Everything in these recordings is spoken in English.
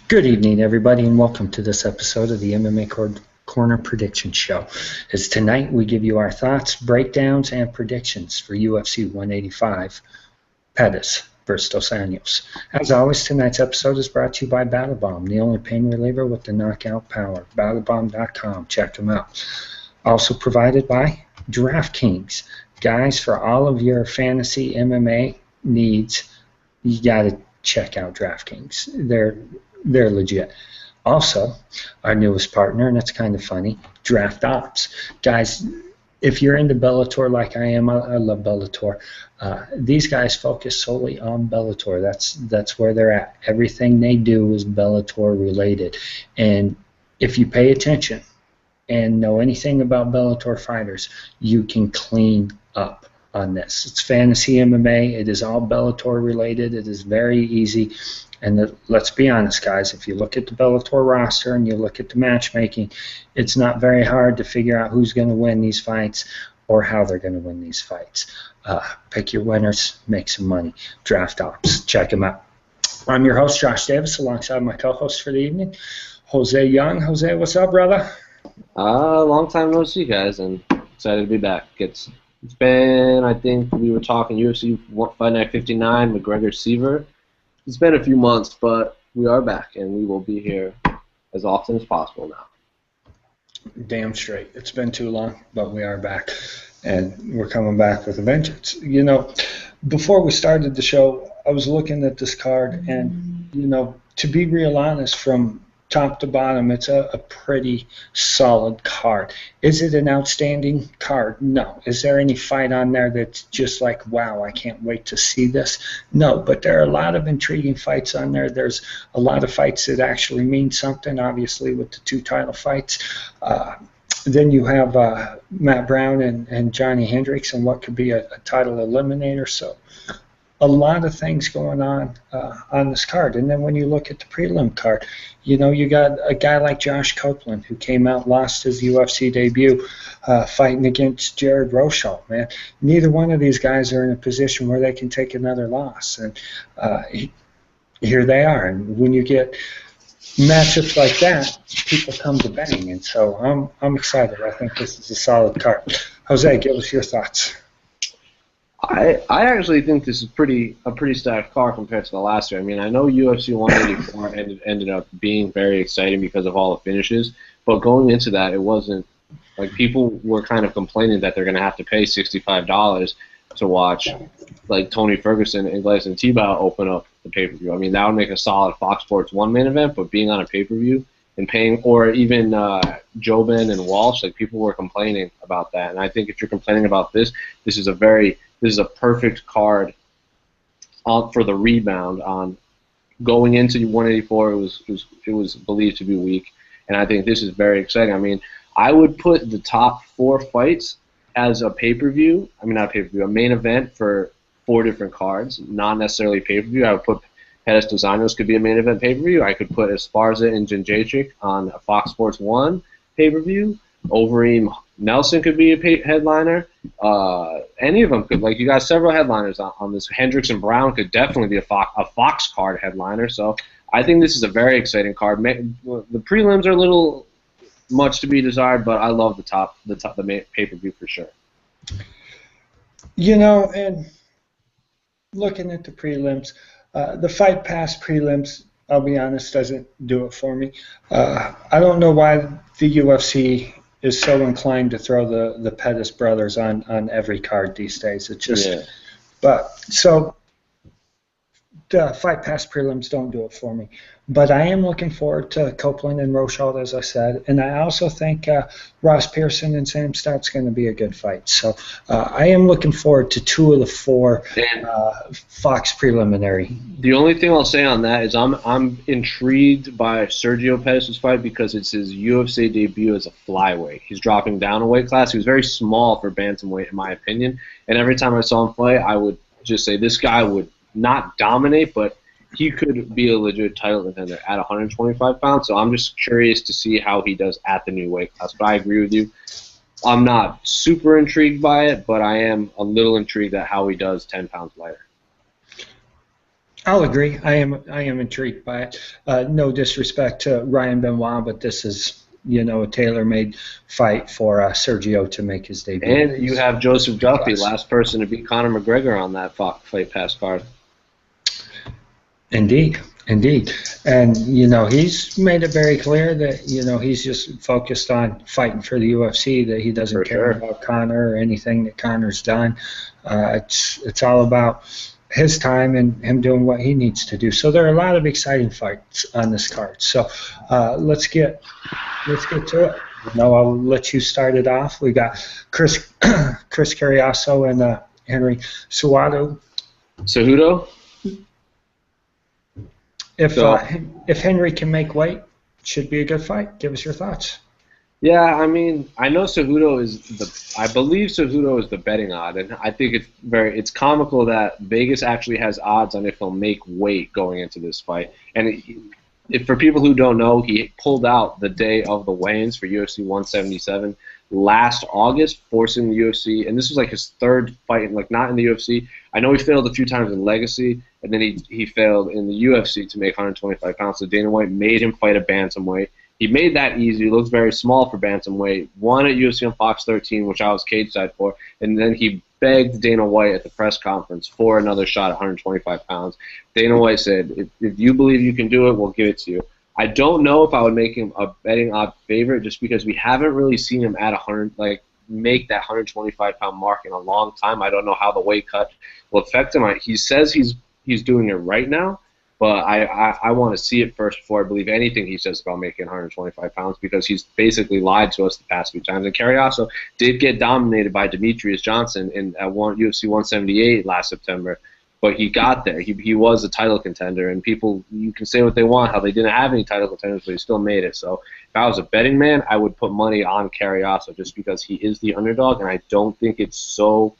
Good evening, everybody, and welcome to this episode of the MMA Corner Prediction Show. As tonight we give you our thoughts, breakdowns, and predictions for UFC 185, Pettis versus Anjos. As always, tonight's episode is brought to you by Battle Bomb, the only pain reliever with the knockout power. BattleBomb.com. Check them out. Also provided by DraftKings. Guys, for all of your fantasy MMA needs, you got to check out DraftKings. They're legit. Also, our newest partner, and it's kind of funny, Draft Ops. Guys, if you're into Bellator like I am, I love Bellator. These guys focus solely on Bellator. That's where they're at. Everything they do is Bellator related. And if you pay attention and know anything about Bellator fighters, you can clean up on this. It's fantasy MMA. It is all Bellator related. It is very easy. And let's be honest, guys, if you look at the Bellator roster and you look at the matchmaking, it's not very hard to figure out who's going to win these fights or how they're going to win these fights. Pick your winners, make some money. Draft Ops. Check them out. I'm your host, Josh Davis, alongside my co-host for the evening, Jose Young. Jose, what's up, brother? Long time no see, guys, and excited to be back. It's been, I think we were talking UFC Fight Night 59, McGregor-Seaver. It's been a few months, but we are back, and we will be here as often as possible now. Damn straight. It's been too long, but we are back, and we're coming back with a vengeance. You know, before we started the show, I was looking at this card, and, you know, to be real honest, from top to bottom, it's a pretty solid card. Is it an outstanding card? No. Is there any fight on there that's just like, wow, I can't wait to see this? No, but there are a lot of intriguing fights on there. There's a lot of fights that actually mean something, obviously, with the two title fights. Then you have Matt Brown and Johnny Hendricks and what could be a title eliminator. So a lot of things going on this card. And then when you look at the prelim card, you know, you got a guy like Josh Copeland who came out, lost his UFC debut, fighting against Jared Rosholt, man. Neither one of these guys are in a position where they can take another loss. And here they are. And when you get matchups like that, people come to bang. And so I'm excited. I think this is a solid card. Jose, give us your thoughts. I actually think this is a pretty stacked card compared to the last year. I mean, I know UFC 184 ended up being very exciting because of all the finishes, but going into that, it wasn't like people were kind of complaining that they're going to have to pay $65 to watch like Tony Ferguson and Gleison Tibau open up the pay-per-view. I mean, that would make a solid Fox Sports 1 main event, but being on a pay-per-view and paying, or even Jobin and Walsh, like people were complaining about that. And I think if you're complaining about this, this is a perfect card for the rebound. On going into 184, it was believed to be weak, and I think this is very exciting. I mean, I would put the top 4 fights as a pay-per-view. I mean, not a pay-per-view, a main event for 4 different cards, not necessarily pay-per-view. I would put Pettis dos Anjos could be a main event pay-per-view. I could put Esparza and Jędrzejczyk on a Fox Sports 1 pay-per-view. Overeem Nelson could be a headliner. Any of them could. Like, you got several headliners on this. Hendricks and Brown could definitely be a Fox card headliner. So I think this is a very exciting card. The prelims are a little much to be desired, but I love the pay-per-view for sure. You know, and looking at the prelims, the Fight Pass prelims, I'll be honest, doesn't do it for me. I don't know why the UFC is so inclined to throw the Pettis brothers on every card these days. It's just, yeah. But so the Fight Pass prelims don't do it for me. But I am looking forward to Copeland and Rosholt, as I said, and I also think Ross Pearson and Sam Stout's going to be a good fight. So I am looking forward to 2 of the 4 Fox preliminary. The only thing I'll say on that is I'm intrigued by Sergio Pettis' fight because it's his UFC debut as a flyweight. He's dropping down a weight class. He was very small for bantamweight, in my opinion. And every time I saw him fight, I would just say this guy would not dominate, but he could be a legit title contender at 125 pounds. So I'm just curious to see how he does at the new weight class. But I agree with you. I'm not super intrigued by it, but I am a little intrigued at how he does 10 pounds lighter. I'll agree. I am intrigued by it. No disrespect to Ryan Benoit, but this is, a tailor-made fight for Sergio to make his debut. And you have Joseph Duffy, last person to beat Conor McGregor on that Fight Pass card. Indeed, indeed. And, he's made it very clear that, he's just focused on fighting for the UFC, that he doesn't care about Conor or anything that Conor's done. It's all about his time and him doing what he needs to do. So there are a lot of exciting fights on this card. So let's get to it. I'll let you start it off. We got Chris Carriasso and Henry Cejudo. If Henry can make weight, should be a good fight. Give us your thoughts. Yeah, I mean, I know I believe Cejudo is the betting odd, and I think it's comical that Vegas actually has odds on if he'll make weight going into this fight. And for people who don't know, he pulled out the day of the weigh-ins for UFC 177 last August, forcing the UFC, and this was like his third fight, not in the UFC. I know he failed a few times in Legacy, and then he failed in the UFC to make 125 pounds. So Dana White made him fight a bantamweight. He made that easy. He looks very small for bantamweight. Won at UFC on Fox 13, which I was cage side for, and then he begged Dana White at the press conference for another shot at 125 pounds. Dana White said, if you believe you can do it, we'll give it to you. I don't know if I would make him a betting odd favorite just because we haven't really seen him at 100, make that 125-pound mark in a long time. I don't know how the weight cut will affect him. He says he's doing it right now, but I want to see it first before I believe anything he says about making 125 pounds because he's basically lied to us the past few times. And Carriasso did get dominated by Demetrius Johnson at UFC 178 last September, but he got there. He was a title contender, and people, you can say what they want, how they didn't have any title contenders, but he still made it. So if I was a betting man, I would put money on Carriasso just because he is the underdog, and I don't think it's so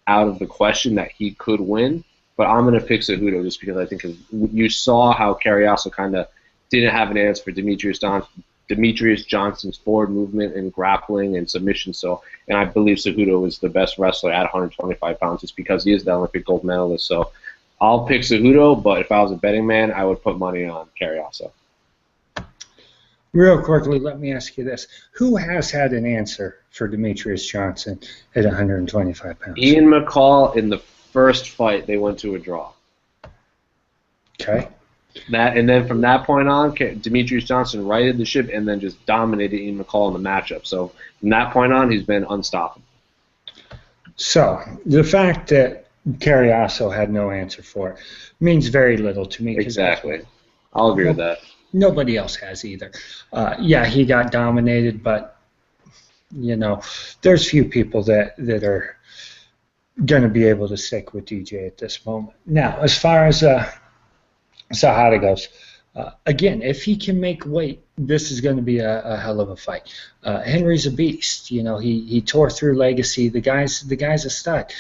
out of the question that he could win. But I'm going to pick Cejudo just because I think you saw how Carriasso kind of didn't have an answer for Demetrius Johnson's forward movement and grappling and submission. And I believe Cejudo is the best wrestler at 125 pounds just because he is the Olympic gold medalist. So I'll pick Cejudo, but if I was a betting man, I would put money on Carriasso. Real quickly, let me ask you this. Who has had an answer for Demetrius Johnson at 125 pounds? Ian McCall in the first fight, they went to a draw. Okay. And then from that point on, Demetrius Johnson righted the ship and then just dominated Ian McCall in the matchup. So from that point on, he's been unstoppable. So the fact that Carriasso had no answer for it means very little to me. Exactly. I'll agree with that. Nobody else has either. Yeah, he got dominated, but, there's few people that are going to be able to stick with DJ at this moment. Now, as far as Cejudo goes, again, if he can make weight, this is going to be a hell of a fight. Henry's a beast. He tore through Legacy. The guy's a stud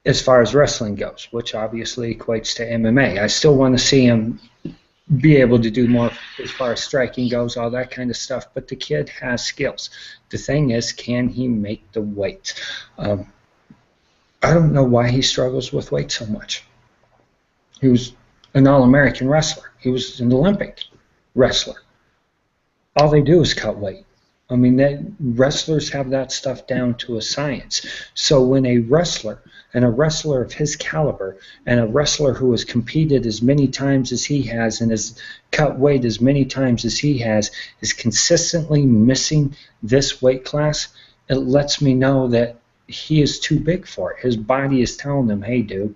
as far as wrestling goes, which obviously equates to MMA. I still want to see him be able to do more as far as striking goes, all that kind of stuff. But the kid has skills. The thing is, can he make the weight? I don't know why he struggles with weight so much. He was an All-American wrestler. He was an Olympic wrestler. All they do is cut weight. I mean, wrestlers have that stuff down to a science. So when a wrestler of his caliber and a wrestler who has competed as many times as he has and has cut weight as many times as he has is consistently missing this weight class, it lets me know that he is too big for it. His body is telling him, hey, dude,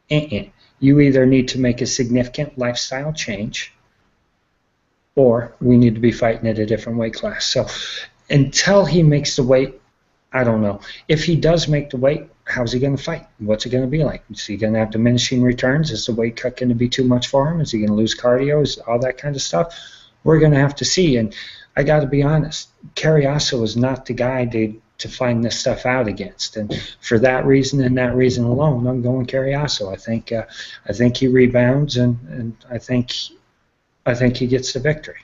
you either need to make a significant lifestyle change or we need to be fighting at a different weight class. So until he makes the weight, I don't know. If he does make the weight, how's he going to fight? What's it going to be like? Is he going to have diminishing returns? Is the weight cut going to be too much for him? Is he going to lose cardio? Is all that kind of stuff? We're going to have to see. And I got to be honest, Carriasso is not the guy to find this stuff out against, and for that reason and that reason alone, I'm going Carriasso. I think he rebounds, and I think he gets the victory.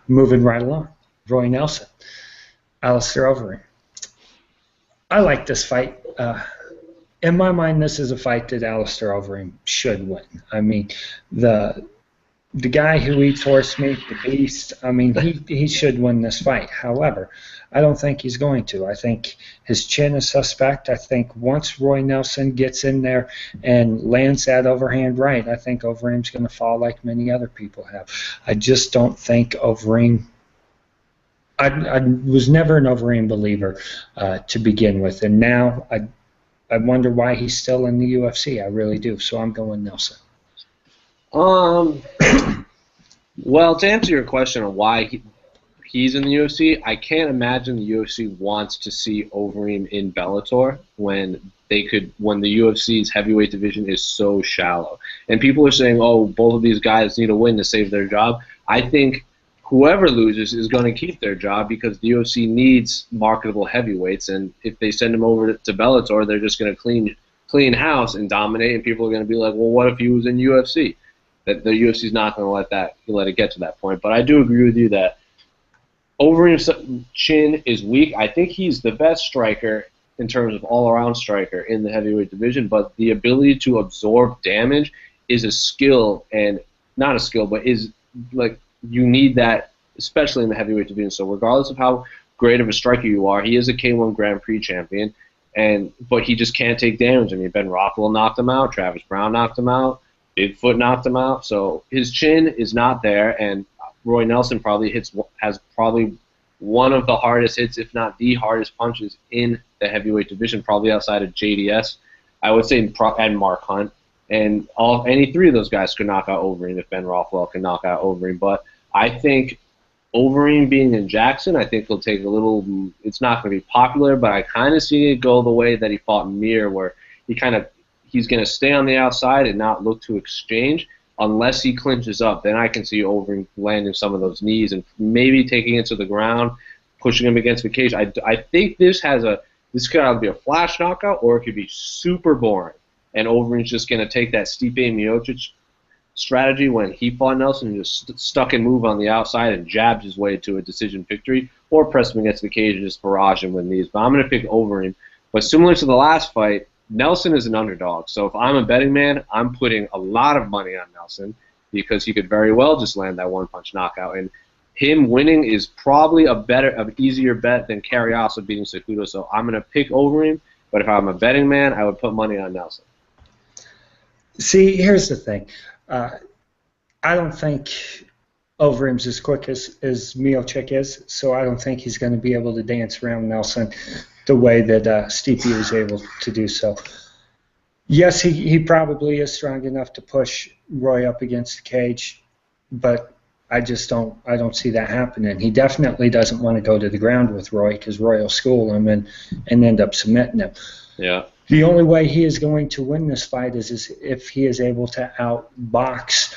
Moving right along, Roy Nelson, Alistair Overeem. I like this fight in my mind, this is a fight that Alistair Overeem should win. I mean, the guy who eats horse meat, the beast, I mean, he should win this fight. However, I don't think he's going to. I think his chin is suspect. I think once Roy Nelson gets in there and lands that overhand right, I think Overeem's going to fall like many other people have. I just don't think Overeem. I was never an Overeem believer to begin with, and now I wonder why he's still in the UFC. I really do. So I'm going Nelson. Well, to answer your question on why he's in the UFC, I can't imagine the UFC wants to see Overeem in Bellator when the UFC's heavyweight division is so shallow. And people are saying, oh, both of these guys need a win to save their job. I think whoever loses is going to keep their job because the UFC needs marketable heavyweights, and if they send them over to Bellator, they're just going to clean house and dominate, and people are going to be like, well, what if he was in UFC? That the UFC's not going to let it get to that point. But I do agree with you that Overeem's chin is weak. I think he's the best striker in terms of all-around striker in the heavyweight division, but the ability to absorb damage is a skill, and not a skill, but is like you need that, especially in the heavyweight division. So regardless of how great of a striker you are, he is a K1 Grand Prix champion, but he just can't take damage. I mean, Ben Rothwell knocked him out, Travis Brown knocked him out, Bigfoot knocked him out, so his chin is not there, and Roy Nelson has probably one of the hardest hits, if not the hardest punches in the heavyweight division, probably outside of JDS, I would say, and Mark Hunt, and any three of those guys could knock out Overeem if Ben Rothwell can knock out Overeem, but I think Overeem being in Jackson, I think he'll take a little, it's not going to be popular, but I kind of see it go the way that he fought Mir, where he's going to stay on the outside and not look to exchange unless he clinches up. Then I can see Overeem landing some of those knees and maybe taking it to the ground, pushing him against the cage. I think this could either be a flash knockout or it could be super boring. And Overeem's just going to take that Stipe Miocic strategy when he fought Nelson and just stuck and move on the outside and jabbed his way to a decision victory, or press him against the cage and just barrage him with knees. But I'm going to pick Overeem. But similar to the last fight, Nelson is an underdog, so if I'm a betting man, I'm putting a lot of money on Nelson because he could very well just land that one-punch knockout, and him winning is probably an easier bet than Carriazo beating Cejudo, so I'm going to pick Overeem, but if I'm a betting man, I would put money on Nelson. See, here's the thing. I don't think Overeem's as quick as Miocic is, so I don't think he's going to be able to dance around Nelson the way that Stipe was able to do so. Yes, he probably is strong enough to push Roy up against the cage, but I don't see that happening. He definitely doesn't want to go to the ground with Roy because Roy will school him and end up submitting him. Yeah. The only way he is going to win this fight is if he is able to outbox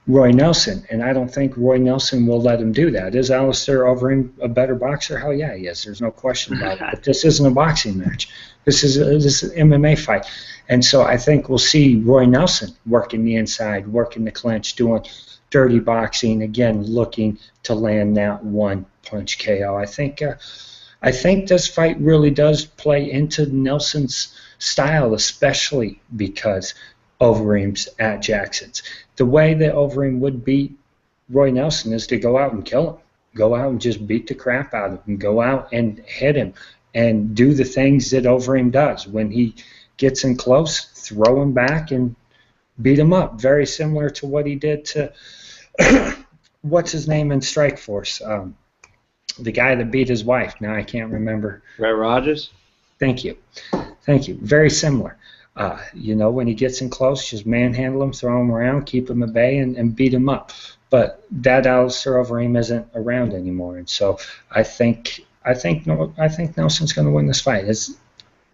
Roy Nelson, and I don't think Roy Nelson will let him do that. Is Alistair Overeem a better boxer? Hell yeah, he is. There's no question about it. But this isn't a boxing match. This is an MMA fight. And so I think we'll see Roy Nelson working the inside, working the clinch, doing dirty boxing, again, looking to land that one-punch KO. I think this fight really does play into Nelson's style, especially because Overeem's at Jackson's. The way that Overeem would beat Roy Nelson is to go out and kill him. Go out and just beat the crap out of him. Go out and hit him and do the things that Overeem does. When he gets in close, throw him back and beat him up. Very similar to what he did to, what's his name in Strikeforce? The guy that beat his wife. Now I can't remember. Ray Rogers? Thank you. Very similar. When he gets in close, just manhandle him, throw him around, keep him at bay, and beat him up. But that Alistair Overeem isn't around anymore, and so I think Nelson's going to win this fight.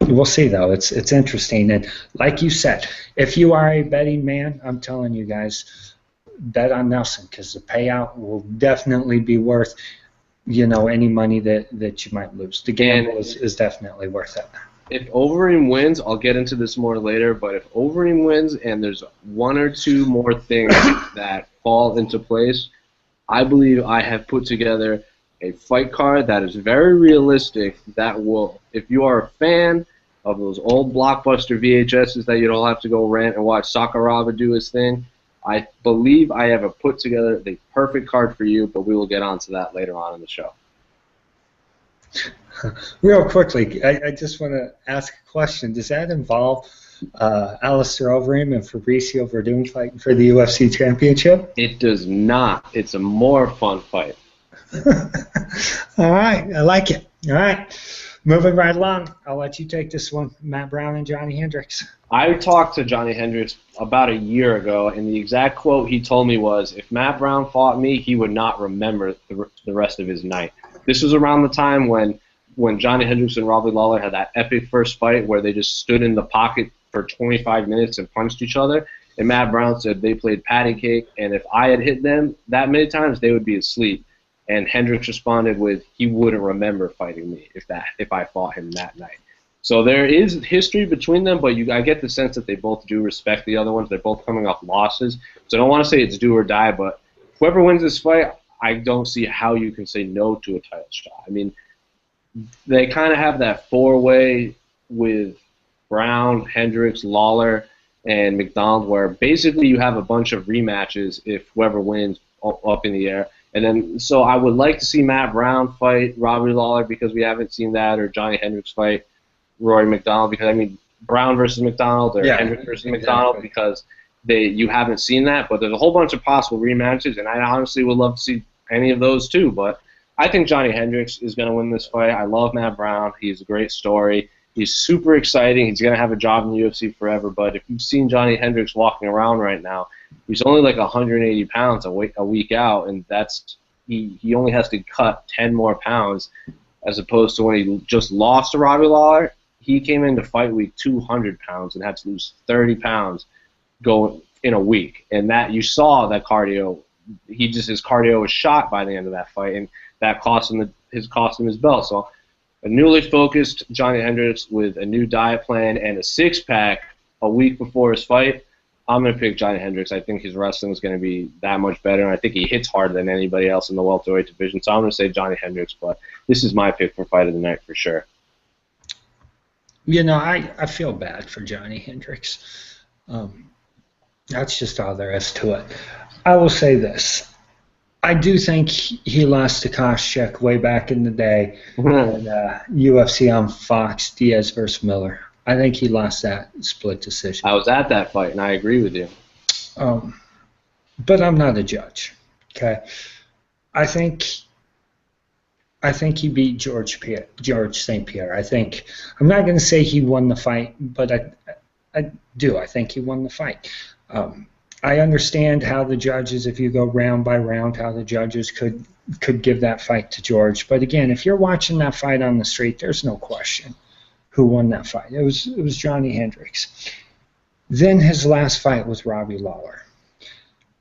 We'll see though. It's interesting, and like you said, if you are a betting man, I'm telling you guys, bet on Nelson because the payout will definitely be worth any money that you might lose. The gamble is definitely worth it. If Overeem wins, I'll get into this more later, but if Overeem wins and there's one or two more things that fall into place, I believe I have put together a fight card that is very realistic that will, if you are a fan of those old blockbuster VHSs that you don't have to go rent and watch Sakuraba do his thing. I believe I have put together the perfect card for you, but we will get onto that later on in the show. Real quickly, I just want to ask a question. Does that involve Alistair Overeem and Fabricio Verdun fighting for the UFC championship? It does not. It's a more fun fight. All right, I like it. All right, moving right along. I'll let you take this one. Matt Brown and Johnny Hendricks. I talked to Johnny Hendricks about a year ago, and the exact quote he told me was, if Matt Brown fought me, he would not remember the rest of his night. This was around the time when Johnny Hendricks and Robbie Lawler had that epic first fight where they just stood in the pocket for 25 minutes and punched each other. And Matt Brown said they played patty cake, and if I had hit them that many times, they would be asleep. And Hendricks responded with, he wouldn't remember fighting me if I fought him that night. So there is history between them, but I get the sense that they both do respect the other ones. They're both coming off losses. So I don't want to say it's do or die, but whoever wins this fight, I don't see how you can say no to a title shot. I mean, they kind of have that four-way with Brown, Hendricks, Lawler, and McDonald, where basically you have a bunch of rematches if whoever wins up in the air. And then, so I would like to see Matt Brown fight Robbie Lawler because we haven't seen that, or Johnny Hendricks fight Rory McDonald because, I mean, Brown versus McDonald or Hendricks versus McDonald because you haven't seen that. But there's a whole bunch of possible rematches, and I honestly would love to see any of those too. But I think Johnny Hendricks is going to win this fight. I love Matt Brown. He's a great story. He's super exciting. He's going to have a job in the UFC forever. But if you've seen Johnny Hendricks walking around right now, he's only like 180 pounds a week out, and that's he only has to cut 10 more pounds as opposed to when he just lost to Robbie Lawler. He came into fight week 200 pounds and had to lose 30 pounds going in a week. And that you saw that cardio. His cardio was shot by the end of that fight, and that cost him his belt. So a newly focused Johnny Hendricks with a new diet plan and a six-pack a week before his fight, I'm going to pick Johnny Hendricks. I think his wrestling is going to be that much better, and I think he hits harder than anybody else in the welterweight division. So I'm going to say Johnny Hendricks, but this is my pick for fight of the night for sure. You know, I feel bad for Johnny Hendricks. That's just all there is to it. I will say this. I do think he lost to Koscheck way back in the day in UFC on Fox, Diaz versus Miller. I think he lost that split decision. I was at that fight, and I agree with you. But I'm not a judge. Okay, I think he beat George St. Pierre. I'm not going to say he won the fight, but I do. I think he won the fight. I understand how the judges, if you go round by round, how the judges could give that fight to George. But again, if you're watching that fight on the street, there's no question who won that fight. It was Johnny Hendricks. Then his last fight was Robbie Lawler.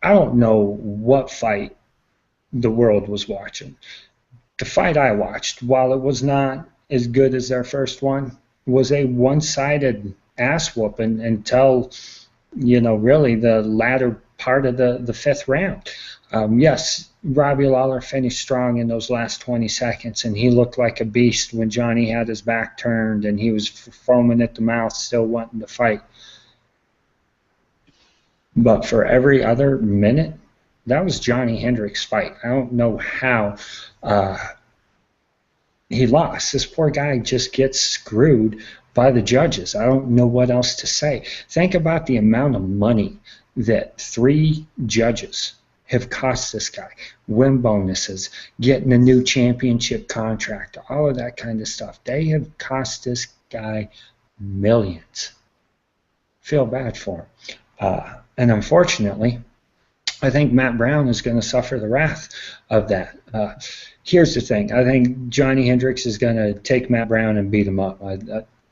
I don't know what fight the world was watching. The fight I watched, while it was not as good as their first one, was a one-sided ass whooping until, really the latter part of the fifth round. Yes, Robbie Lawler finished strong in those last 20 seconds, and he looked like a beast when Johnny had his back turned and he was foaming at the mouth, still wanting to fight. But for every other minute, that was Johnny Hendricks' fight. I don't know how he lost. This poor guy just gets screwed by the judges. I don't know what else to say. Think about the amount of money that 3 judges have cost this guy. Win bonuses, getting a new championship contract, all of that kind of stuff. They have cost this guy millions. Feel bad for him. And unfortunately, I think Matt Brown is going to suffer the wrath of that. Here's the thing. I think Johnny Hendricks is going to take Matt Brown and beat him up. I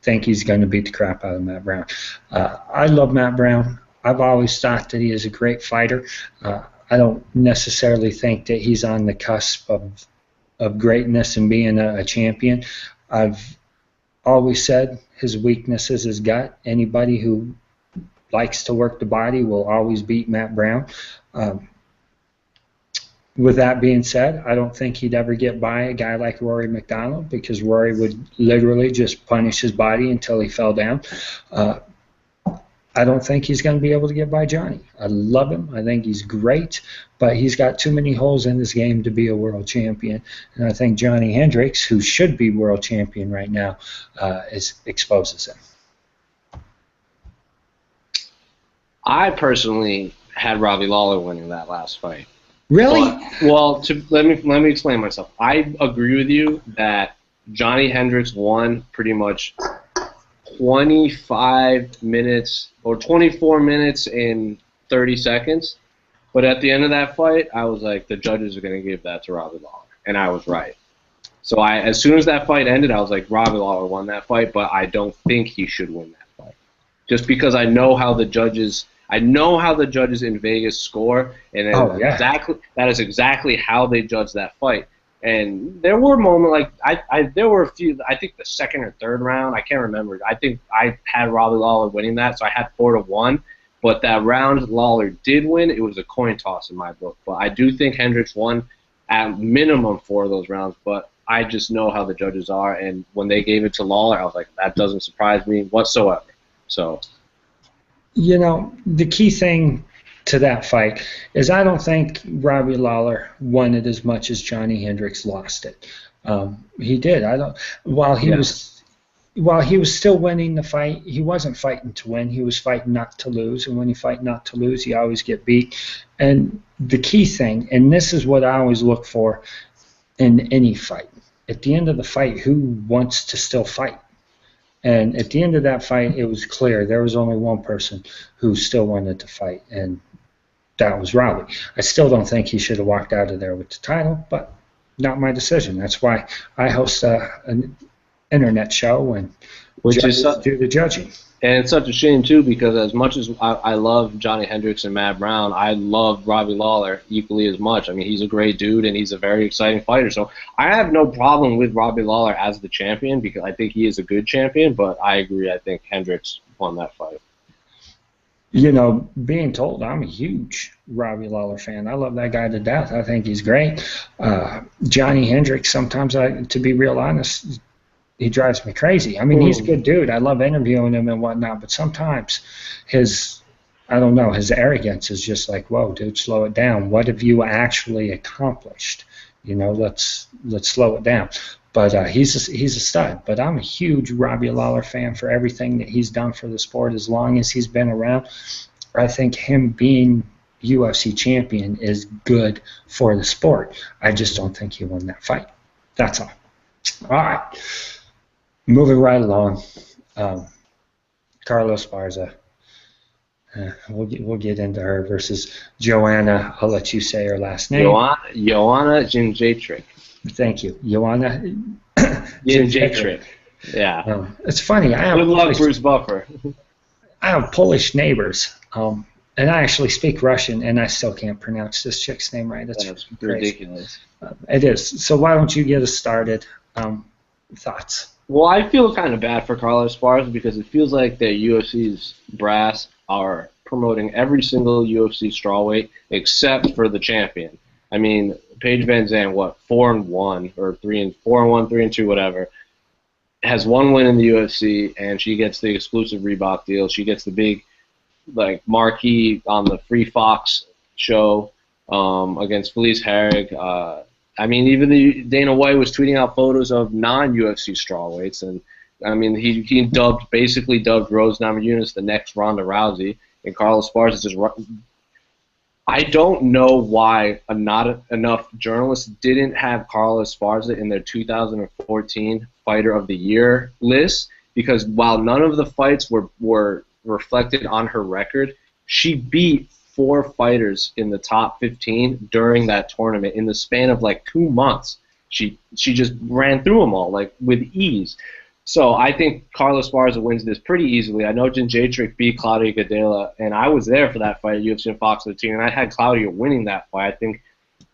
think he's going to beat the crap out of Matt Brown. I love Matt Brown. I've always thought that he is a great fighter. I don't necessarily think that he's on the cusp of greatness and being a champion. I've always said his weakness is his gut. Anybody who likes to work the body will always beat Matt Brown. With that being said, I don't think he'd ever get by a guy like Rory McDonald because Rory would literally just punish his body until he fell down. Uh, I don't think he's going to be able to get by Johnny. I love him. I think he's great, but he's got too many holes in his game to be a world champion. And I think Johnny Hendricks, who should be world champion right now, exposes him. I personally had Robbie Lawler winning that last fight. Really? Well, let me explain myself. I agree with you that Johnny Hendricks won pretty much 25 minutes or 24 minutes in 30 seconds. But at the end of that fight, I was like, the judges are going to give that to Robbie Lawler. And I was right. So as soon as that fight ended, I was like, Robbie Lawler won that fight, but I don't think he should win that fight. Just because I know how the judges in Vegas score, and that is exactly how they judge that fight. And there were moments there were a few. I think the second or third round, I can't remember. I think I had Robbie Lawler winning that, so I had 4-1. But that round Lawler did win. It was a coin toss in my book. But I do think Hendricks won at minimum 4 of those rounds. But I just know how the judges are, and when they gave it to Lawler, I was like, that doesn't surprise me whatsoever. So, you know, the key thing to that fight is I don't think Robbie Lawler won it as much as Johnny Hendricks lost it. He did. While he was still winning the fight, he wasn't fighting to win. He was fighting not to lose. And when you fight not to lose, you always get beat. And the key thing, and this is what I always look for in any fight, at the end of the fight, who wants to still fight? And at the end of that fight, it was clear there was only one person who still wanted to fight, and that was Robbie. I still don't think he should have walked out of there with the title, but not my decision. That's why I host an internet show and do the judging. And it's such a shame, too, because as much as I love Johnny Hendricks and Matt Brown, I love Robbie Lawler equally as much. I mean, he's a great dude, and he's a very exciting fighter. So I have no problem with Robbie Lawler as the champion because I think he is a good champion, but I agree. I think Hendricks won that fight. You know, being told, I'm a huge Robbie Lawler fan. I love that guy to death. I think he's great. Johnny Hendricks, sometimes, to be real honest, he drives me crazy. I mean, he's a good dude. I love interviewing him and whatnot, but sometimes his arrogance is just like, whoa, dude, slow it down. What have you actually accomplished? You know, let's slow it down. But he's a stud. But I'm a huge Robbie Lawler fan for everything that he's done for the sport as long as he's been around. I think him being UFC champion is good for the sport. I just don't think he won that fight. That's all. All right. Moving right along, Carla Esparza. We'll get into her versus Joanna. I'll let you say her last name. Joanna Jędrzejczyk. Thank you, Joanna Jędrzejczyk. Yeah. It's funny. Good luck, Bruce Buffer. I have Polish neighbors, and I actually speak Russian, and I still can't pronounce this chick's name right. That's ridiculous. It is. So why don't you get us started? Thoughts? Well, I feel kind of bad for Carla Esparza because it feels like the UFC's brass are promoting every single UFC strawweight except for the champion. I mean, Paige Van Zandt, 4-1 or 3-1, 3-2, whatever, has one win in the UFC, and she gets the exclusive Reebok deal. She gets the big, marquee on the Free Fox show against Felice Herrig. I mean, even Dana White was tweeting out photos of non-UFC strawweights, and I mean, he basically dubbed Rose Namajunas the next Ronda Rousey, and Carla Esparza just. I don't know why not enough journalists didn't have Carla Esparza in their 2014 Fighter of the Year list, because while none of the fights were reflected on her record, she beat 4 fighters in the top 15 during that tournament in the span of 2 months. She just ran through them all with ease. So I think Carla Esparza wins this pretty easily. I know Jędrzejczyk beat Claudia Gadelha, and I was there for that fight at UFC and Fox 13, and I had Claudia winning that fight. I think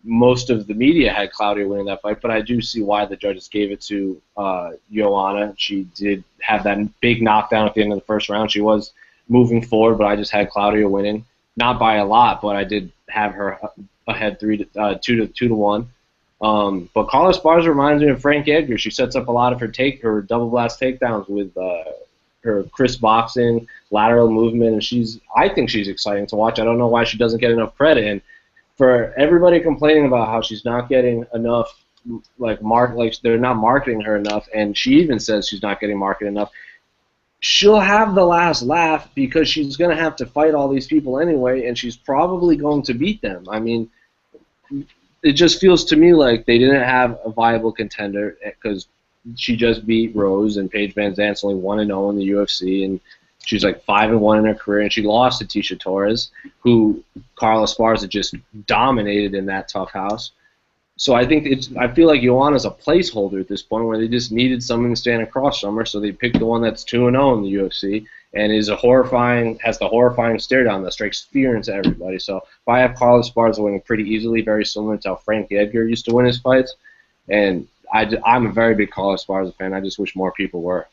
most of the media had Claudia winning that fight, but I do see why the judges gave it to Joanna. She did have that big knockdown at the end of the first round. She was moving forward, but I just had Claudia winning. Not by a lot, but I did have her ahead 2-1. But Carla Esparza reminds me of Frank Edgar. She sets up a lot of her double blast takedowns with her crisp boxing, lateral movement, and I think she's exciting to watch. I don't know why she doesn't get enough credit. And for everybody complaining about how she's not getting enough, like they're not marketing her enough, and she even says she's not getting marketed enough. She'll have the last laugh because she's going to have to fight all these people anyway, and she's probably going to beat them. I mean, it just feels to me like they didn't have a viable contender because she just beat Rose, and Paige Van Zandt's only 1-0 in the UFC, and she's like 5-1 in her career, and she lost to Tisha Torres, who Carla Esparza just dominated in that tough house. So I feel like Joanna's a placeholder at this point where they just needed someone to stand across from her, so they picked the one that's 2-0 in the UFC and has the horrifying stare down that strikes fear into everybody. So if I have Carla Esparza winning pretty easily, very similar to how Frank Edgar used to win his fights, and I'm a very big Carla Esparza fan. I just wish more people were.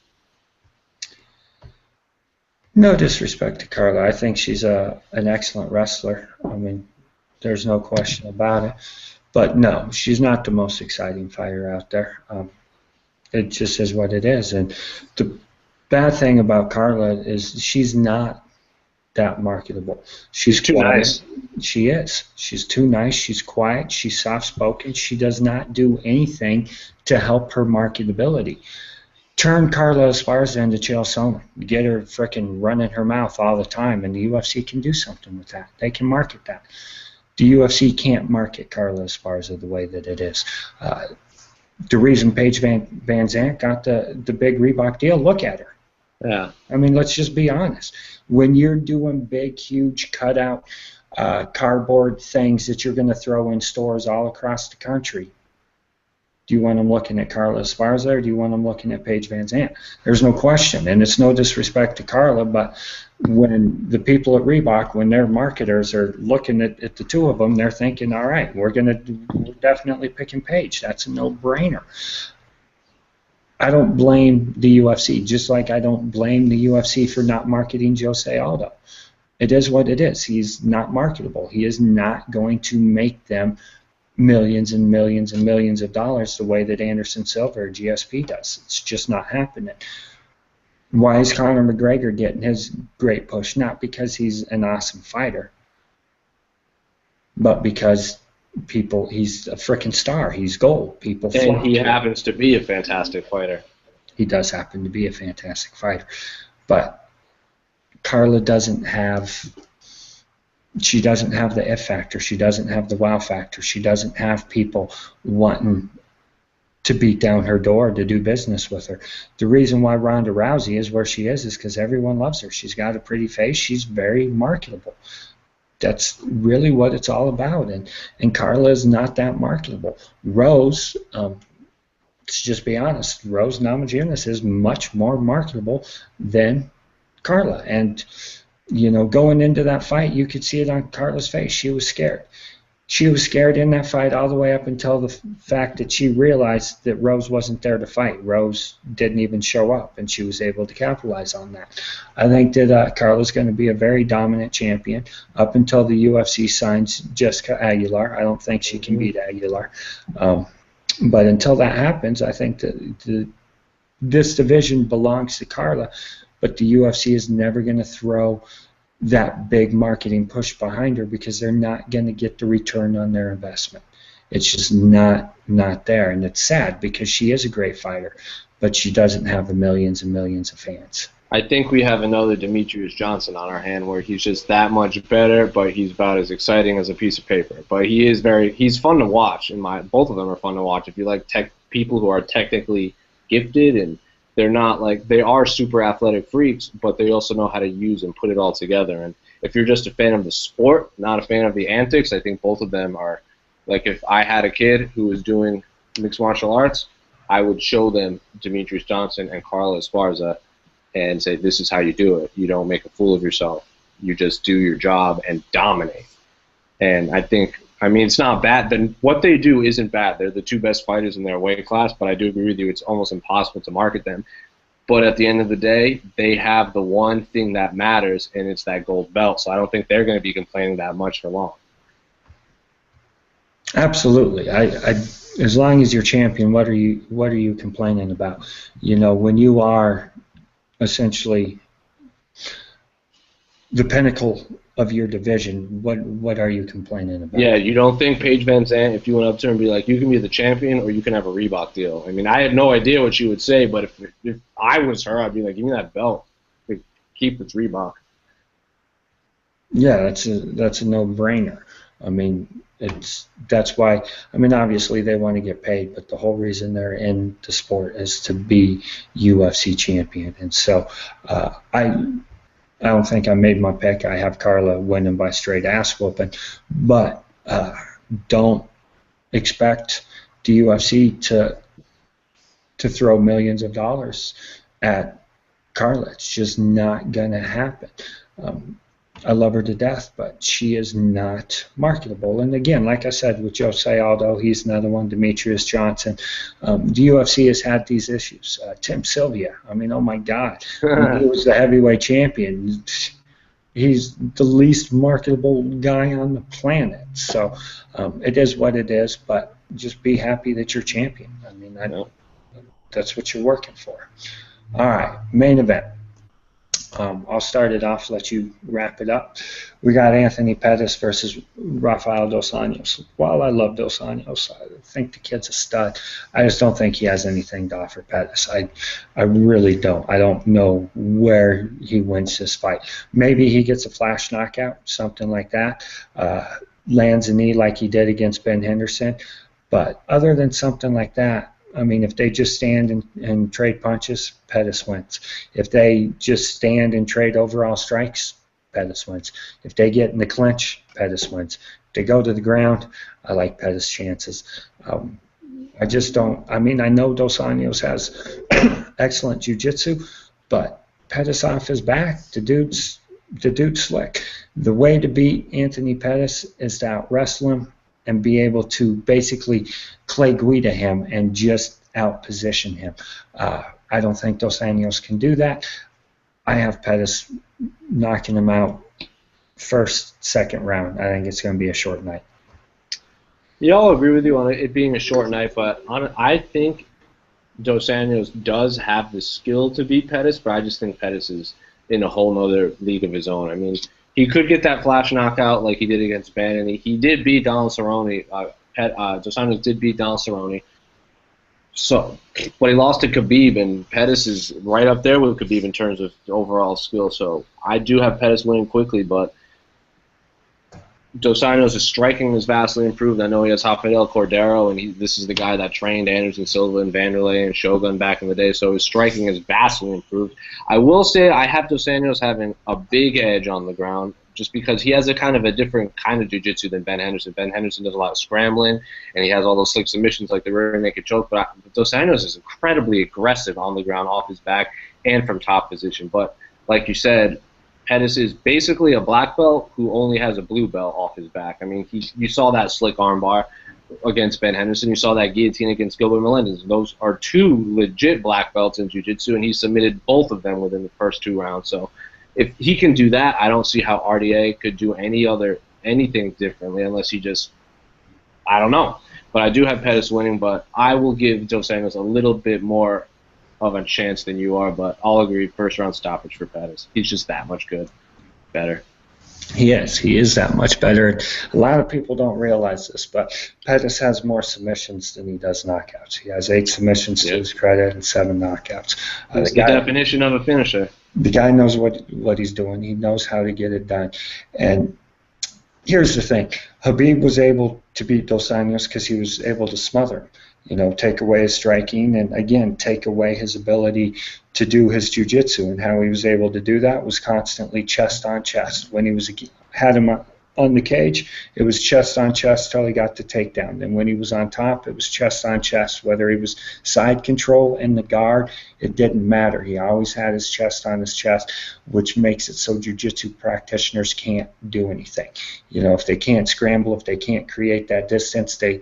No disrespect to Carla. I think she's an excellent wrestler. I mean, there's no question about it. But no, she's not the most exciting fighter out there. It just is what it is. And the bad thing about Carla is she's not that marketable. She's too quiet. Nice. She is. She's too nice. She's quiet. She's soft-spoken. She does not do anything to help her marketability. Turn Carla Esparza into Chael Sonnen. Get her frickin' running her mouth all the time, and the UFC can do something with that. They can market that. The UFC can't market Carla Esparza the way that it is. The reason Paige Van Zandt got the big Reebok deal, look at her. Yeah. I mean, let's just be honest. When you're doing big, huge cutout cardboard things that you're going to throw in stores all across the country, do you want them looking at Carla Esparza or do you want them looking at Paige Van Zandt? There's no question, and it's no disrespect to Carla, but when the people at Reebok, when their marketers are looking at the two of them, they're thinking, all right, we're definitely picking Paige. That's a no-brainer. I don't blame the UFC, just like I don't blame the UFC for not marketing Jose Aldo. It is what it is. He's not marketable. He is not going to make them millions and millions and millions of dollars the way that Anderson Silva or GSP does. It's just not happening. Why is Conor McGregor getting his great push? Not because he's an awesome fighter, but because he's a freaking star. He's gold. People flock. And he happens to be a fantastic fighter. He does happen to be a fantastic fighter. But Carla doesn't have the F factor. She doesn't have the wow factor. She doesn't have people wanting to beat down her door to do business with her. The reason why Ronda Rousey is where she is because everyone loves her. She's got a pretty face. She's very marketable. That's really what it's all about. And Carla is not that marketable. Rose, let's just be honest, Rose Namajunas is much more marketable than Carla. And you know, going into that fight, you could see it on Carla's face. She was scared. She was scared in that fight all the way up until the fact that she realized that Rose wasn't there to fight. Rose didn't even show up, and she was able to capitalize on that. I think that Carla's going to be a very dominant champion up until the UFC signs Jessica Aguilar. I don't think she can beat Aguilar. But until that happens, I think that this division belongs to Carla. But the UFC is never going to throw that big marketing push behind her because they're not going to get the return on their investment. It's just not there, and it's sad because she is a great fighter, but she doesn't have the millions and millions of fans. I think we have another Demetrius Johnson on our hand where he's just that much better, but he's about as exciting as a piece of paper. But he's fun to watch. Both of them are fun to watch. If you like people who are technically gifted, and they're not like, they are super athletic freaks, but they also know how to use and put it all together. And if you're just a fan of the sport, not a fan of the antics, I think both of them are, like, if I had a kid who was doing mixed martial arts, I would show them Demetrius Johnson and Carla Esparza and say, this is how you do it. You don't make a fool of yourself. You just do your job and dominate. And I think, it's not bad. Then what they do isn't bad. They're the two best fighters in their weight class, but I do agree with you. It's almost impossible to market them. But at the end of the day, they have the one thing that matters, and it's that gold belt. So I don't think they're going to be complaining that much for long. Absolutely. As long as you're champion, what are you complaining about? You know, when you are essentially the pinnacle of your division, what are you complaining about? Yeah, you don't think Paige Van Zandt, if you went up to her and be like, you can be the champion or you can have a Reebok deal. I mean, I had no idea what she would say, but if I was her, I'd be like, give me that belt. Like, keep this Reebok. Yeah, that's a no-brainer. I mean, that's why. I mean, obviously they want to get paid, but the whole reason they're in the sport is to be UFC champion. And so, I don't think I made my pick. I have Carla winning by straight ass whooping, but don't expect the UFC to throw millions of dollars at Carla. It's just not gonna happen. Um, I love her to death, but she is not marketable. And again, like I said, with Jose Aldo, he's another one. Demetrius Johnson. The UFC has had these issues. Tim Sylvia. I mean, oh my God, when he was the heavyweight champion. He's the least marketable guy on the planet. So it is what it is. But just be happy that you're champion. I mean, that's what you're working for. All right, main event. I'll start it off, let you wrap it up. We got Anthony Pettis versus Rafael Dos Anjos. While I love Dos Anjos, I think the kid's a stud. I just don't think he has anything to offer Pettis. I really don't. I don't know where he wins this fight. Maybe he gets a flash knockout, something like that. Lands a knee like he did against Ben Henderson. But other than something like that, I mean, if they just stand and trade punches, Pettis wins. If they just stand and trade overall strikes, Pettis wins. If they get in the clinch, Pettis wins. If they go to the ground, I like Pettis' chances. I just don't. I mean, I know Dos Anjos has excellent jiu-jitsu, but Pettis off his back, the dude's slick. The way to beat Anthony Pettis is to out-wrestle him and be able to basically Clay Guida him and just out-position him. I don't think Dos Anjos can do that. I have Pettis knocking him out first, second round. I think it's going to be a short night. Yeah, I'll agree with you on it being a short night, but I think Dos Anjos does have the skill to beat Pettis, but I just think Pettis is in a whole nother league of his own. I mean, he could get that flash knockout like he did against Ben, and he did beat Donald Cerrone. Dos Anjos did beat Donald Cerrone. So, but he lost to Khabib, and Pettis is right up there with Khabib in terms of overall skill. So I do have Pettis winning quickly, but Dos Anjos' striking is vastly improved. I know he has Rafael Cordero, and this is the guy that trained Anderson Silva and Vanderlei and Shogun back in the day, so his striking is vastly improved. I will say I have Dos Anjos having a big edge on the ground just because he has a kind of a different kind of jiu-jitsu than Ben Henderson. Ben Henderson does a lot of scrambling, and he has all those slick submissions like the rear naked choke, but Dos Anjos is incredibly aggressive on the ground, off his back, and from top position. But like you said, Pettis is basically a black belt who only has a blue belt off his back. I mean, you saw that slick armbar against Ben Henderson. You saw that guillotine against Gilbert Melendez. Those are two legit black belts in jiu-jitsu, and he submitted both of them within the first 2 rounds. So if he can do that, I don't see how RDA could do anything differently unless he just, I don't know. But I do have Pettis winning, but I will give Dos Anjos a little bit more of a chance than you are, but I'll agree, first round stoppage for Pettis. He's just that much better. He is that much better. A lot of people don't realize this, but Pettis has more submissions than he does knockouts. He has 8 submissions to his credit and 7 knockouts. That's the definition of a finisher. The guy knows what he's doing. He knows how to get it done. And here's the thing. Khabib was able to beat Dos Anjos because he was able to smother him. You know, take away his striking and, again, take away his ability to do his jiu-jitsu. And how he was able to do that was constantly chest on chest. When he had him on the cage, it was chest on chest till he got the takedown. And when he was on top, it was chest on chest. Whether he was side control in the guard, it didn't matter. He always had his chest on his chest, which makes it so jiu-jitsu practitioners can't do anything. You know, if they can't scramble, if they can't create that distance, they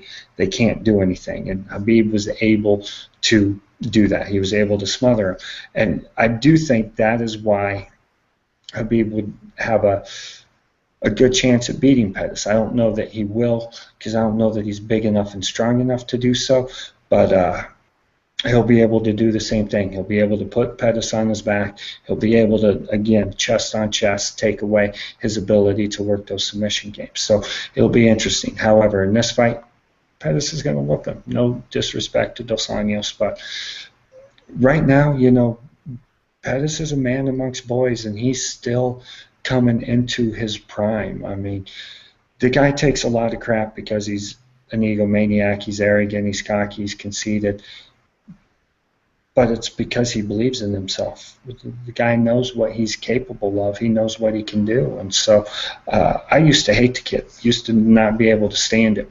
can't do anything. And Khabib was able to do that. He was able to smother him. And I do think that is why Khabib would have a good chance at beating Pettis. I don't know that he will, because I don't know that he's big enough and strong enough to do so, but he'll be able to do the same thing. He'll be able to put Pettis on his back. He'll be able to, again, chest on chest, take away his ability to work those submission games. So it'll be interesting. However, in this fight, Pettis is going to whoop him. No disrespect to Dos Anjos, but right now, Pettis is a man amongst boys, and he's still coming into his prime. I mean, the guy takes a lot of crap because he's an egomaniac, he's arrogant, he's cocky, he's conceited, but it's because he believes in himself. The guy knows what he's capable of. He knows what he can do. And so I used to hate the kid, used to not be able to stand him.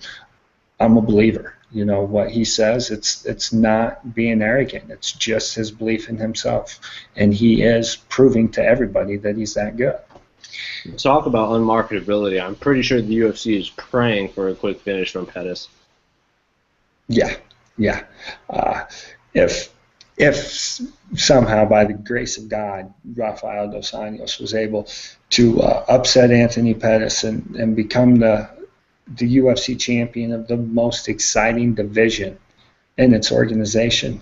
I'm a believer. What he says, it's not being arrogant. It's just his belief in himself. And he is proving to everybody that he's that good. Talk about unmarketability. I'm pretty sure the UFC is praying for a quick finish from Pettis. Yeah. If somehow, by the grace of God, Rafael Dos Anjos was able to upset Anthony Pettis and become the UFC champion of the most exciting division in its organization,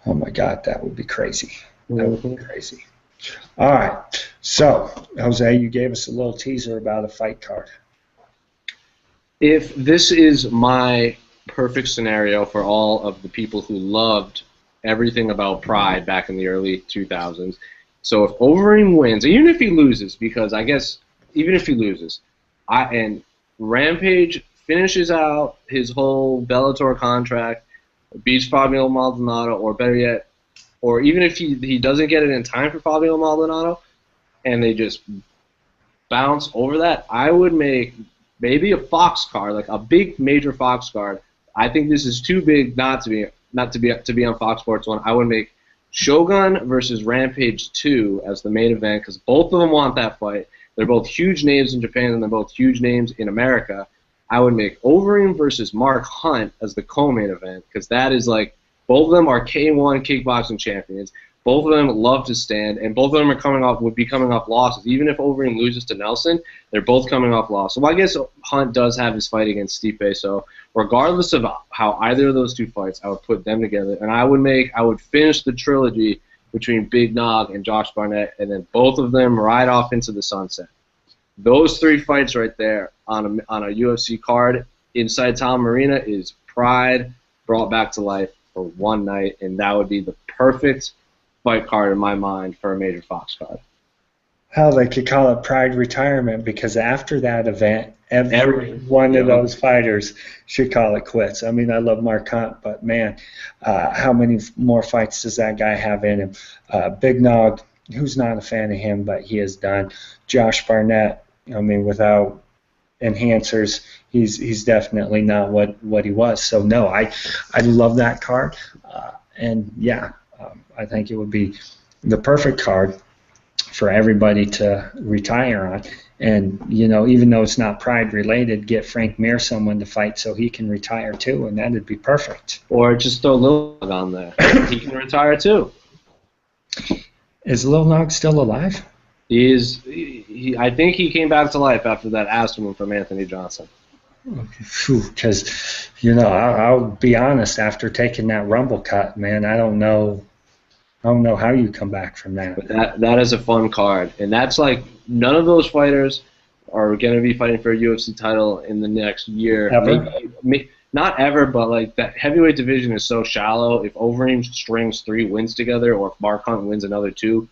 oh my God, that would be crazy. That would be crazy. All right. So, Jose, you gave us a little teaser about a fight card. If this is my perfect scenario for all of the people who loved everything about Pride back in the early 2000s. So if Overeem wins, even if he loses, because I guess even if he loses, and Rampage finishes out his whole Bellator contract, beats Fabio Maldonado, or better yet, or even if he doesn't get it in time for Fabio Maldonado, and they just bounce over that, I would make maybe a Fox card, like a big major Fox card. I think this is too big not to be on Fox Sports 1. I would make Shogun versus Rampage 2 as the main event because both of them want that fight. They're both huge names in Japan and they're both huge names in America. I would make Overeem versus Mark Hunt as the co-main event because that is like both of them are K1 kickboxing champions. Both of them love to stand, and both of them would be coming off losses. Even if Overeem loses to Nelson, they're both coming off losses. Well, I guess Hunt does have his fight against Stipe, so regardless of how either of those two fights, I would put them together, and I would finish the trilogy between Big Nog and Josh Barnett, and then both of them ride off into the sunset. Those three fights right there on a UFC card inside Tom Arena is Pride brought back to life for one night, and that would be the perfect fight card in my mind for a major Fox card. Hell, they could call it Pride Retirement because after that event, every one of those fighters should call it quits. I mean, I love Mark Hunt, but man, how many more fights does that guy have in him? Big Nog, who's not a fan of him, but he is done. Josh Barnett, I mean, without enhancers, he's definitely not what he was. So no, I love that card, and yeah. I think it would be the perfect card for everybody to retire on. And, even though it's not Pride related, get Frank Mir someone to fight so he can retire too, and that'd be perfect. Or just throw Lil Nog on there. He can retire too. Is Lil Nog still alive? He is. I think he came back to life after that ass woman from Anthony Johnson. Because, I'll be honest, after taking that Rumble cut, man, I don't know how you come back from that. But that is a fun card. And that's like, none of those fighters are going to be fighting for a UFC title in the next year. Ever? Maybe, not ever, but like that heavyweight division is so shallow. If Overeem strings 3 wins together, or if Mark Hunt wins another 2,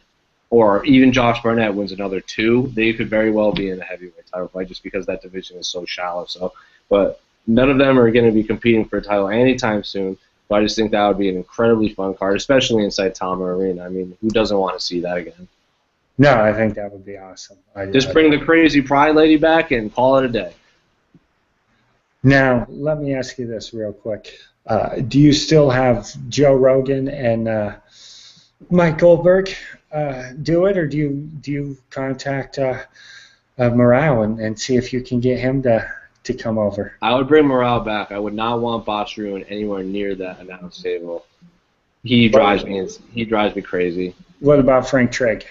or even Josh Barnett wins another 2, they could very well be in a heavyweight title fight just because that division is so shallow. So, but none of them are going to be competing for a title anytime soon. But I just think that would be an incredibly fun card, especially inside Tama Arena. I mean, who doesn't want to see that again? No, I think that would be awesome. Just bring the crazy Pride lady back and call it a day. Now, let me ask you this real quick. Do you still have Joe Rogan and Mike Goldberg do it, or do you contact Morale and see if you can get him to come over? I would bring Morale back. I would not want Boss Ruin anywhere near that announce table. He drives me crazy. What about Frank Trigg?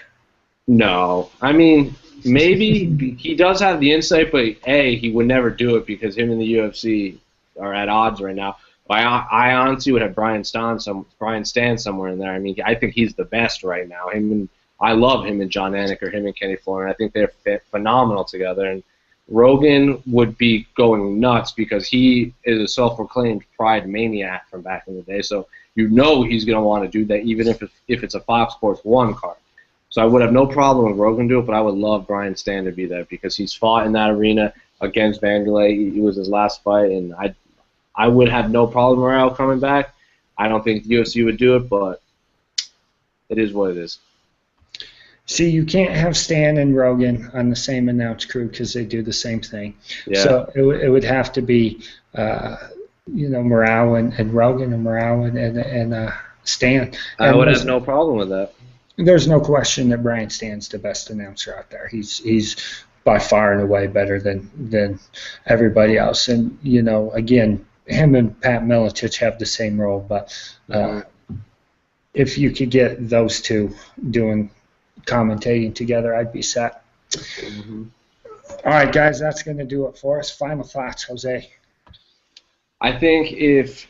No. I mean, Maybe he does have the insight, but he would never do it because him and the UFC are at odds right now. I honestly would have Brian Stan somewhere in there. I mean, I think he's the best right now. I love him and John Anik or him and Kenny Florian. I think they're phenomenal together. And Rogan would be going nuts because he is a self-proclaimed pride maniac from back in the day. So he's going to want to do that, even if it's a Fox Sports 1 card. So I would have no problem with Rogan do it, but I would love Brian Stan to be there because he's fought in that arena against Vanderlei. It was his last fight, and I would have no problem with Morale coming back. I don't think the UFC would do it, but it is what it is. See, you can't have Stan and Rogan on the same announce crew because they do the same thing. Yeah. So it would have to be, Morale and Rogan and Morale and Stan. I would have no problem with that. There's no question that Brian Stan's the best announcer out there. He's by far and away better than everybody else. And, again, him and Pat Miletich have the same role. But if you could get those two doing commentating together, I'd be set. Mm-hmm. All right, guys, that's going to do it for us. Final thoughts, Jose. I think if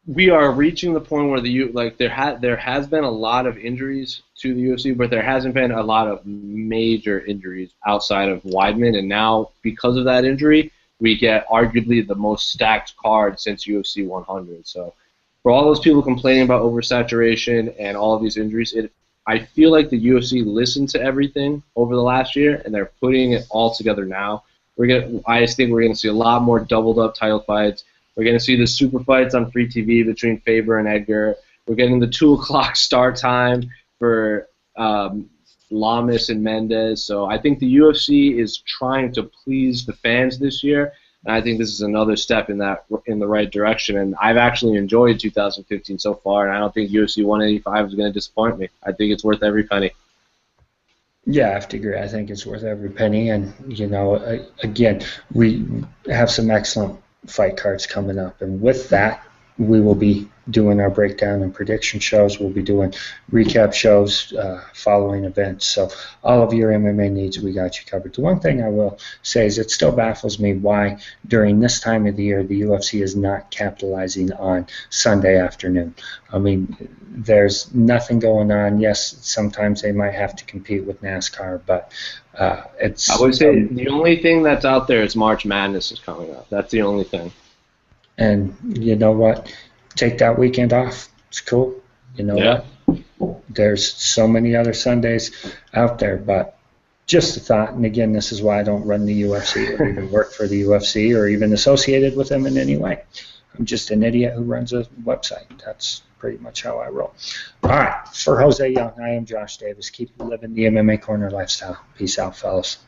we are reaching the point where there has been a lot of injuries to the UFC, but there hasn't been a lot of major injuries outside of Weidman, and now because of that injury, we get arguably the most stacked card since UFC 100. So for all those people complaining about oversaturation and all of these injuries, I feel like the UFC listened to everything over the last year, and they're putting it all together now. I just think we're going to see a lot more doubled-up title fights. We're going to see the super fights on free TV between Faber and Edgar. We're getting the 2 o'clock start time for Lamas and Mendez. So I think the UFC is trying to please the fans this year, and I think this is another step in the right direction. And I've actually enjoyed 2015 so far, and I don't think UFC 185 is going to disappoint me. I think it's worth every penny. Yeah, I have to agree. I think it's worth every penny. And, again, we have some excellent fight cards coming up. And with that, we will be doing our breakdown and prediction shows. We'll be doing recap shows following events. So all of your MMA needs, we got you covered. The one thing I will say is it still baffles me why during this time of the year the UFC is not capitalizing on Sunday afternoon. I mean, there's nothing going on. Yes, sometimes they might have to compete with NASCAR, but it's... I would say the only thing that's out there is March Madness is coming up. That's the only thing. And you know what? Take that weekend off. It's cool. You know what? There's so many other Sundays out there, but just a thought. And again, this is why I don't run the UFC or even work for the UFC or even associated with them in any way. I'm just an idiot who runs a website. That's pretty much how I roll. All right. For Jose Young, I am Josh Davis. Keep living the MMA Corner lifestyle. Peace out, fellas.